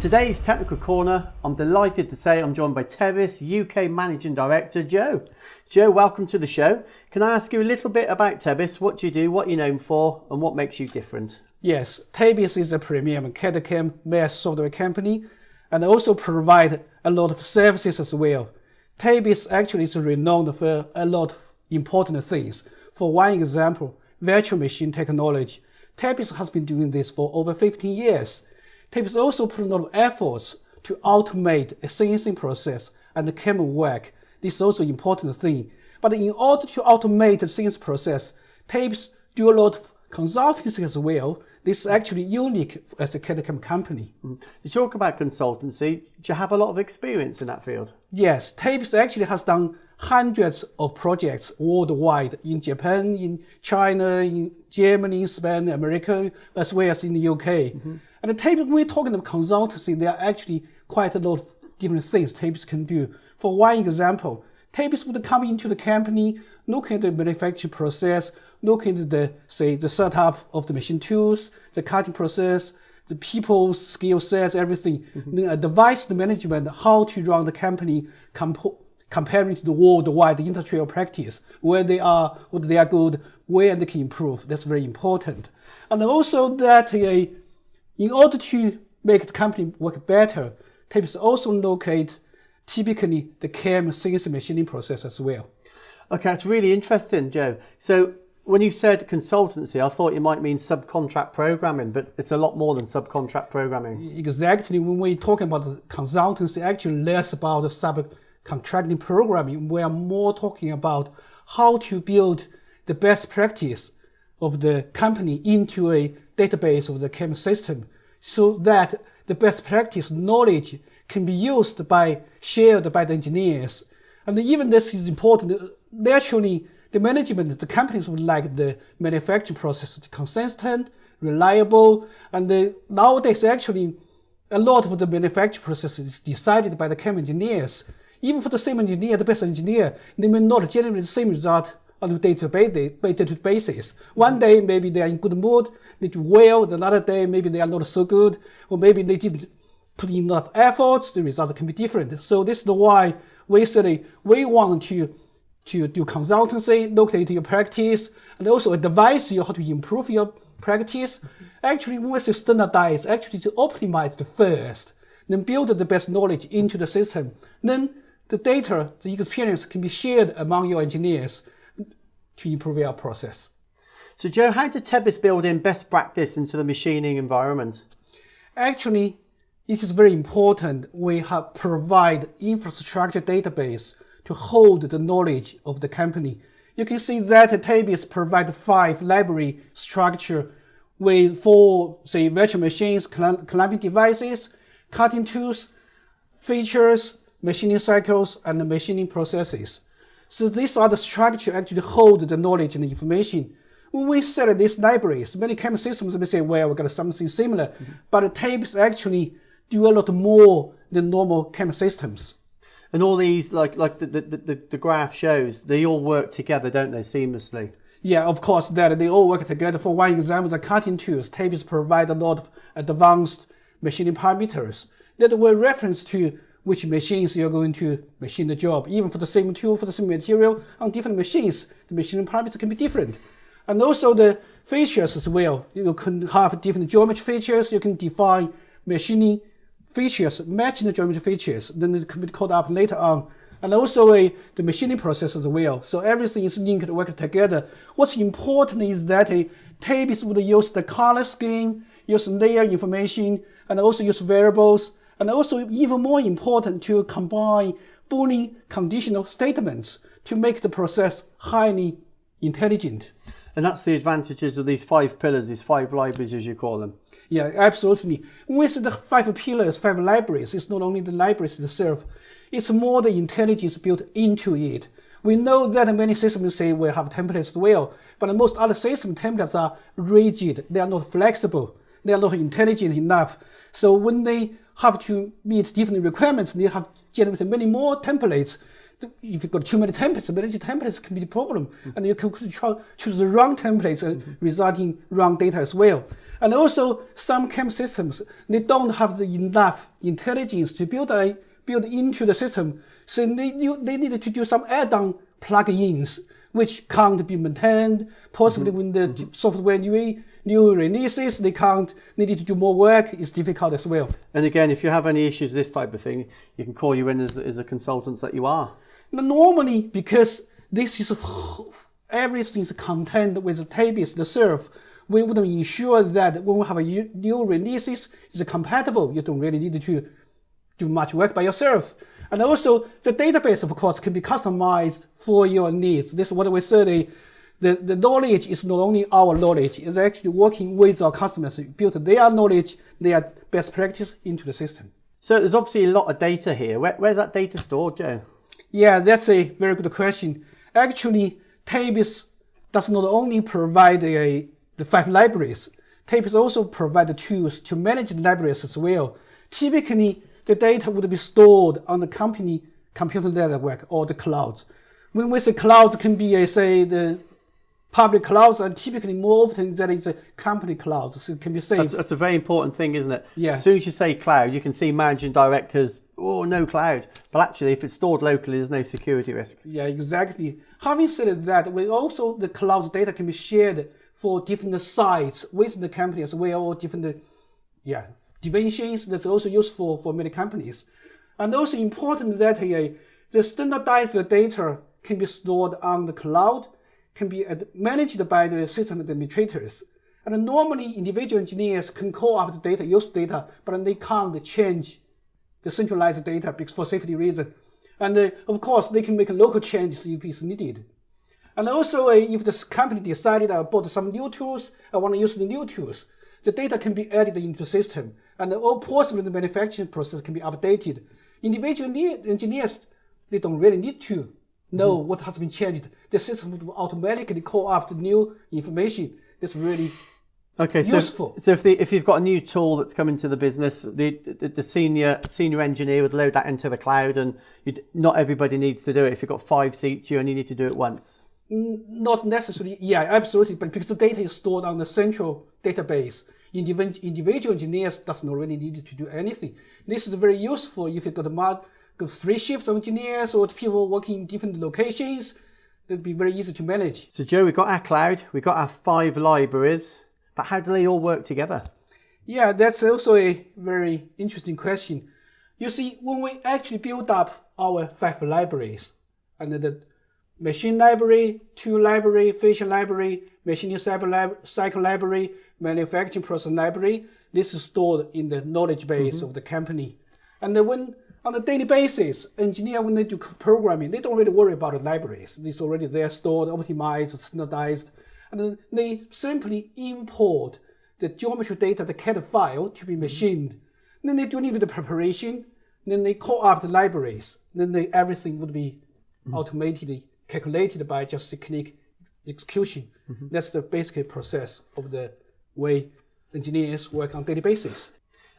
today's Technical Corner, I'm delighted to say I'm joined by Tebis UK Managing Director, Joe. Joe, welcome to the show. Can I ask you a little bit about Tebis? What do you do, what you're known for, and what makes you different? Yes, Tebis is a premium CAD/CAM MES software company and also provide a lot of services as well. Tebis actually is renowned for a lot of important things. For one example, virtual machine technology. Tebis has been doing this for over 15 years. Tebis also put a lot of efforts to automate a CNC process and the CAM work. This is also an important thing. But in order to automate the CNC process, Tebis do a lot of consultancy as well. This is actually unique as a CAD/CAM company. You talk about consultancy. Do you have a lot of experience in that field? Yes, Tebis actually has done hundreds of projects worldwide in Japan, in China, in Germany, Spain, America, as well as in the UK. And Tebis, when we're talking about consultancy, there are actually quite a lot of different things Tebis can do. For one example, Tebis would come into the company, look at the manufacturing process, look at the setup of the machine tools, the cutting process, the people's skill sets, everything. Then advise the management how to run the company comparing to the worldwide industrial practice, where they are, what they are good, where they can improve. That's very important. And also that in order to make the company work better, Tebis also look at typically the CAM CNC machining process as well. Okay, that's really interesting, Joe. So when you said consultancy, I thought you might mean subcontract programming, but it's a lot more than subcontract programming. Exactly. When we're talking about consultancy, actually less about subcontracting programming. We are more talking about how to build the best practice of the company into a database of the CAM system so that the best practice knowledge can be shared by the engineers. And even this is important. Naturally, the management, the companies would like the manufacturing process to be consistent, reliable, and nowadays actually a lot of the manufacturing process is decided by the CAM engineers. Even for the same engineer, the best engineer, they may not generate the same result on a day-to-day basis. One day, maybe they are in good mood, they do well. Another day, maybe they are not so good, or maybe they didn't put in enough efforts. The result can be different. So this is why we say we want to do consultancy, look at your practice, and also advise you how to improve your practice. Actually, when we say standardize, actually to optimize the first, then build the best knowledge into the system. Then the data, the experience can be shared among your engineers to improve your process. So Joe, how did Tebis build in best practice into the machining environment? Actually, it is very important we have provide infrastructure database to hold the knowledge of the company. You can see that Tebis provide 5 library structure for virtual machines, clamping devices, cutting tools, features, machining cycles, and machining processes. So these are the structure actually hold the knowledge and the information. When we sell these libraries, many CAM systems may say, well, we got something similar, but Tebis actually do a lot more than normal CAM systems. And all these, like the graph shows, they all work together, don't they, seamlessly? Yeah, of course, that they all work together. For one example, the cutting tools, Tebis provide a lot of advanced machining parameters that will reference to which machines you're going to machine the job. Even for the same tool, for the same material, on different machines, the machining parameters can be different. And also the features as well. You can have different geometry features. You can define machining features, matching the geometry features. Then it can be called up later on. And also the machining process as well. So everything is linked to work together. What's important is that Tebis would use the color scheme, use layer information, and also use variables. And also, even more important, to combine Boolean conditional statements to make the process highly intelligent. And that's the advantages of these 5 pillars, these 5 libraries, as you call them. Yeah, absolutely. When we say the 5 pillars, 5 libraries, it's not only the libraries itself, it's more the intelligence built into it. We know that many systems say we have templates as well, but most other system templates are rigid, they are not flexible, they are not intelligent enough. So when they have to meet different requirements, they have to generate many more templates if you've got too many templates, managing templates can be the problem. And you can choose the wrong templates and resulting wrong data as well. And also, some CAM systems, they don't have enough intelligence to build into the system. So they need to do some add-on plugins, which can't be maintained. Possibly when the software new releases, they need to do more work. It's difficult as well. And again, if you have any issues, this type of thing, you can call you in as a consultant that you are. Normally, because this is everything's contained with Tebis, the serve, we would ensure that when we have new releases, it's compatible. You don't really need to do much work by yourself. And also, the database, of course, can be customized for your needs. This is what we say. The knowledge is not only our knowledge, it's actually working with our customers to build their knowledge, their best practice into the system. So there's obviously a lot of data here. Where's that data stored, Joe? Yeah, that's a very good question. Actually, Tebis does not only provide the 5 libraries, Tebis also provide the tools to manage the libraries as well. Typically, the data would be stored on the company computer network or the clouds. When we say clouds, can be, say, the public clouds, and typically more often that is a company clouds, so it can be saved. That's a very important thing, isn't it? Yeah. As soon as you say cloud, you can see managing directors, oh, no cloud. But actually, if it's stored locally, there's no security risk. Yeah, exactly. Having said that, the cloud data can be shared for different sites within the company as well, or different dimensions. That's also useful for many companies. And also important that the standardized data can be stored on the cloud, can be managed by the system administrators. And normally, individual engineers can call up the data, use data, but they can't change the centralized data because for safety reasons. And of course, they can make local changes if it's needed. And also, if the company decided about some new tools, I want to use the new tools, the data can be added into the system, and all possibly the manufacturing process can be updated. Individual engineers, they don't really need to know what has been changed. The system would automatically call up the new information. That's really useful. So if you've got a new tool that's come into the business, the senior engineer would load that into the cloud, and not everybody needs to do it. If you've got 5 seats, you only need to do it once. Not necessarily, yeah, absolutely, but because the data is stored on the central database, individual engineers does not really need to do anything. This is very useful if you've got 3 shifts of engineers or people working in different locations. It'd be very easy to manage. So Joe, we've got our cloud, we've got our 5 libraries, but how do they all work together? Yeah, that's also a very interesting question. You see, when we actually build up our 5 libraries, and the machine library, tool library, feature library, machining cycle library, manufacturing process library, this is stored in the knowledge base of the company. And when on a daily basis, engineers, when they do programming, they don't really worry about the libraries. It's already there, stored, optimized, standardized. And then they simply import the geometry data, the CAD file, to be machined. Then they do a little bit of preparation. Then they call up the libraries. Then everything would be automatically calculated by just a click execution. That's the basic process of the way engineers work on daily basis.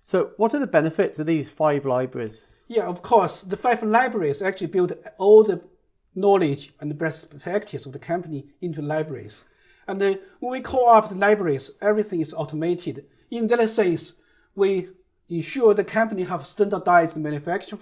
So what are the benefits of these 5 libraries? Yeah, of course, the 5 libraries actually build all the knowledge and the best practice of the company into libraries. And when we call up the libraries, everything is automated. In that sense, we ensure the company have standardized manufacturing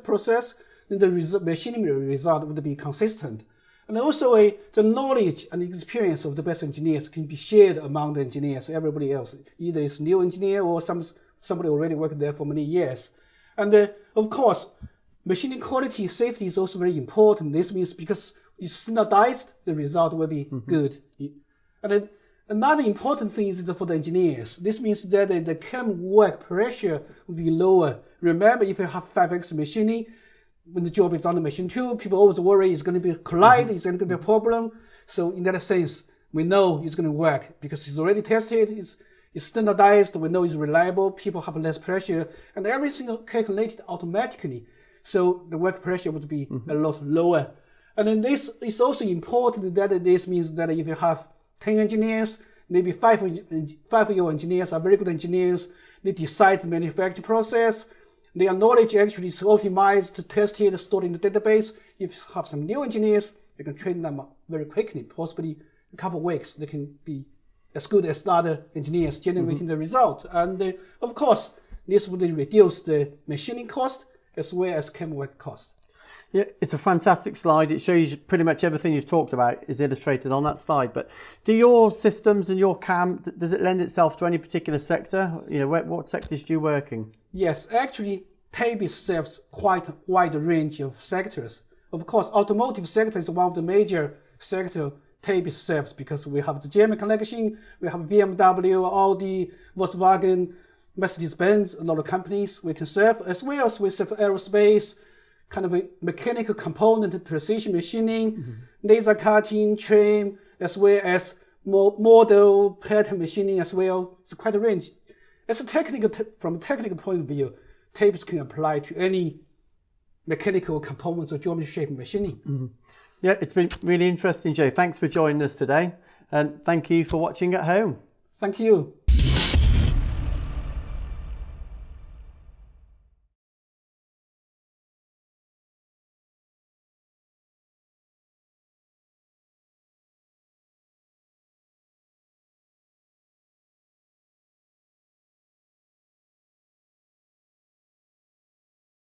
process, then the machining result would be consistent. And also the knowledge and experience of the best engineers can be shared among the engineers, everybody else. Either it's new engineer or somebody already worked there for many years. And of course, machining quality safety is also very important. This means because it's standardized, the result will be good. And then another important thing is for the engineers. This means that the CAM work pressure will be lower. Remember, if you have 5x machining, when the job is on the machine 2, people always worry it's going to be collide, it's going to be a problem. So in that sense, we know it's going to work because it's already tested, it's standardized, we know it's reliable, people have less pressure, and everything is calculated automatically. So the work pressure would be a lot lower. And then this is also important that this means that if you have 10 engineers, maybe 5 of your engineers are very good engineers, they decide the manufacturing process, Their knowledge actually is optimized, tested, stored in the database. If you have some new engineers, you can train them very quickly, possibly a couple of weeks. They can be as good as the other engineers generating the result. And of course, this would reduce the machining cost as well as camera work cost. Yeah, it's a fantastic slide. It shows you pretty much everything you've talked about is illustrated on that slide. But do your systems and your CAM, does it lend itself to any particular sector? You know, what sectors do you work in? Yes, actually, Tebis serves quite a wide range of sectors. Of course, automotive sector is one of the major sectors Tebis serves because we have the German connection, we have BMW, Audi, Volkswagen, Mercedes-Benz, a lot of companies we can serve, as well as we serve aerospace, kind of a mechanical component, precision machining, laser cutting, trim, as well as model pattern machining as well. It's quite a range. As a technical, from a technical point of view, Tebis can apply to any mechanical components or geometry shape machining. Yeah, it's been really interesting, Joe. Thanks for joining us today, and thank you for watching at home. Thank you.